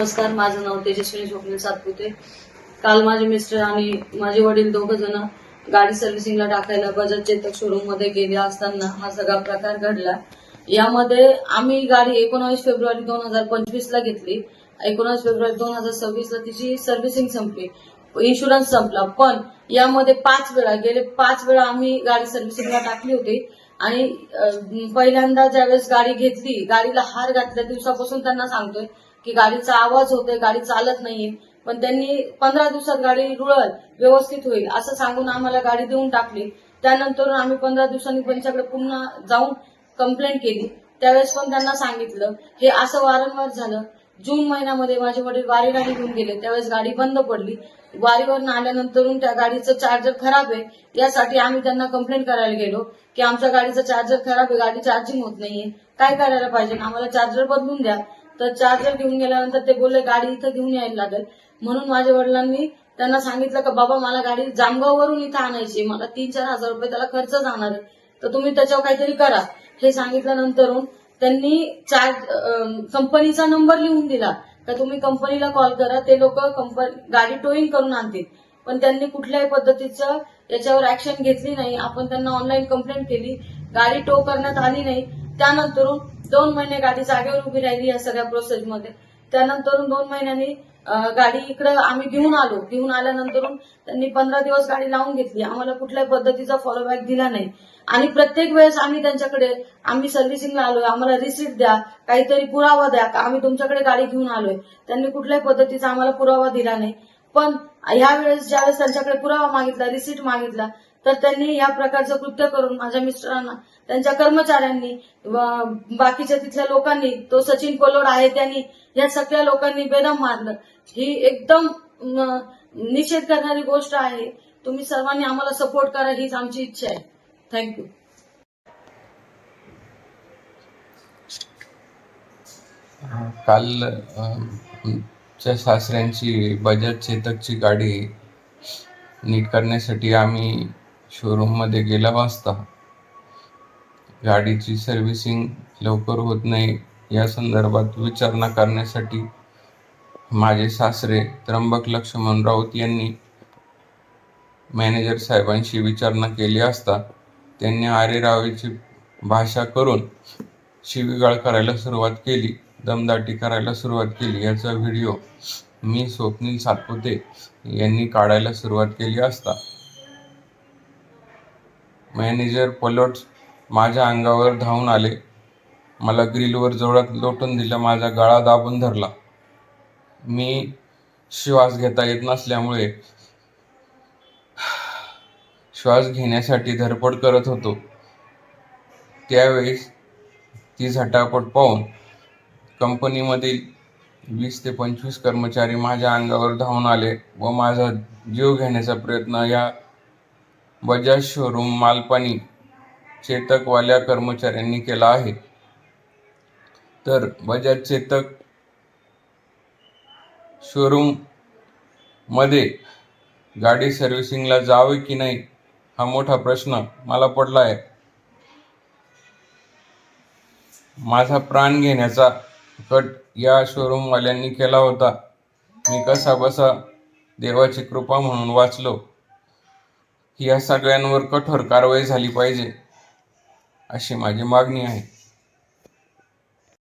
नमस्कार, माझं नाव तेजस्विनी स्वप्नील सातपुते। काल माझे मिस्टर आणि माझे वडील दोघं जण गाडी सर्व्हिसिंगला टाकायला बजाज चेतक शोरूम मध्ये गेले असताना हा सगळा प्रकार घडला। यामध्ये आम्ही गाडी 19 फेब्रुवारी 2025 ला घेतली। 19 फेब्रुवारी 2026 ला तिची सर्व्हिसिंग संपली, इन्शुरन्स संपला। पण यामध्ये 5 वेळा आम्ही गाडी सर्व्हिसिंगला टाकली होती। आणि पहिल्यांदा ज्यावेळेस गाडी घेतली, गाडीला हार घातल्या दिवसापासून त्यांना सांगतोय की गाडीचा आवाज होतोय, गाडी चालत नाहीये। पण त्यांनी 15 दिवसात गाडी रुळल, व्यवस्थित होईल असं सांगून आम्हाला गाडी देऊन टाकली। त्यानंतर आम्ही 15 दिवसांनी त्यांच्याकडे पुन्हा जाऊन कंप्लेंट केली। त्यावेळेस पण त्यांना सांगितलं। हे असं वारंवार झालं। जून महिन्यामध्ये माझे वडील वारीला निघून गेले, त्यावेळेस गाडी बंद पडली। वारीवरून आल्यानंतर त्या गाडीचं चार्जर खराब आहे, यासाठी आम्ही त्यांना कंप्लेंट करायला गेलो की आमच्या गाडीचं चार्जर खराब आहे, गाडी चार्जिंग होत नाहीये, काय करायला पाहिजे, आम्हाला चार्जर बदलून द्या। तर चार्जर घेऊन गेल्यानंतर ते बोलले गाडी इथं घेऊन यायला लागेल। म्हणून माझ्या वडिलांनी त्यांना सांगितलं की बाबा मला गाडी जामगाववरून इथं आणायची, मला 3-4 हजार रुपये त्याला खर्च जाणार आहे, तर तुम्ही त्याच्यावर काहीतरी करा। हे सांगितल्यानंतर त्यांनी कंपनीचा नंबर लिहून दिला का तुम्ही कंपनीला कॉल करा, ते लोक गाडी टोईंग करून आणतील। पण त्यांनी कुठल्याही पद्धतीचं याच्यावर ऍक्शन घेतली नाही। आपण त्यांना ऑनलाईन कंप्लेंट केली, गाडी टो करण्यात आली नाही। त्यानंतर 2 महिने गाडी जागेवर उभी राहिली या सगळ्या प्रोसेसमध्ये। त्यानंतर 2 महिन्यांनी गाडी इकडे आम्ही घेऊन आलो। घेऊन आल्यानंतर त्यांनी 15 दिवस गाडी लावून घेतली, आम्हाला कुठल्याही पद्धतीचा फॉलोबॅक दिला नाही। आणि प्रत्येक वेळेस आम्ही सर्व्हिसिंगला आलोय, आम्हाला रिसीट द्या, काहीतरी पुरावा द्या का आम्ही तुमच्याकडे गाडी घेऊन आलोय। त्यांनी कुठल्याही पद्धतीचा आम्हाला पुरावा दिला नाही। पण ह्या वेळेस ज्यावेळेस त्यांच्याकडे पुरावा मागितला, रिसीट मागितला, तर त्यांनी या प्रकारचं कृत्य करून माझ्या मिस्टरांना, त्यांच्या कर्मचाऱ्यांनी, बाकीच्या तिथल्या लोकांनी, तो सचिन कोलोड आहे त्यांनी, या सगळ्या लोकांनी बेदम मारलं। ही एकदम निषेध करणारी गोष्ट आहे। तुम्ही सर्वांनी आम्हाला सपोर्ट करा, हीच आमची इच्छा आहे। थँक्यू। काल आमच्या सासऱ्यांची बजाज चेतकची गाडी नीट करण्यासाठी आम्ही शोरूम मध्ये गेला असता गाडीची सर्व्हिसिंग लवकर होत नाही या संदर्भात विचारणा करण्यासाठी माझे सासरे त्र्यंबक लक्ष्मण राऊत यांनी मॅनेजर साहेबांशी विचारणा केली असता त्यांनी आरेरावीची भाषा करून शिवीगाळ करायला सुरुवात केली, दमदाटी करायला सुरुवात केली। याचा व्हिडिओ मी स्वप्नील सातपुते यांनी काढायला सुरुवात केली असता मॅनेजर पलोट माझ्या अंगावर धावून आले, मला ग्रिलवर जोरात लोटून दिलं, माझा गळा दाबून धरला। मी श्वास घेता येत नसल्यामुळे श्वास घेण्यासाठी धडपड करत होतो। त्यावेळेस ती झटापट पाहून कंपनीमधील 20 ते 25 कर्मचारी माझ्या अंगावर धावून आले व माझा जीव घेण्याचा प्रयत्न या बजाज शोरूम मालपानी चेतकवाल्या कर्मचाऱ्यांनी केला आहे। तर बजाज चेतक शोरूम मध्ये गाडी सर्व्हिसिंगला जावे की नाही हा मोठा प्रश्न मला पडला आहे। माझा प्राण घेण्याचा कट या शोरूमवाल्यांनी केला होता। मी कसा बसा देवाची कृपा म्हणून वाचलो। या सगळ्यांवर कठोर कारवाई झाली पाहिजे अशी माझी मागणी आहे।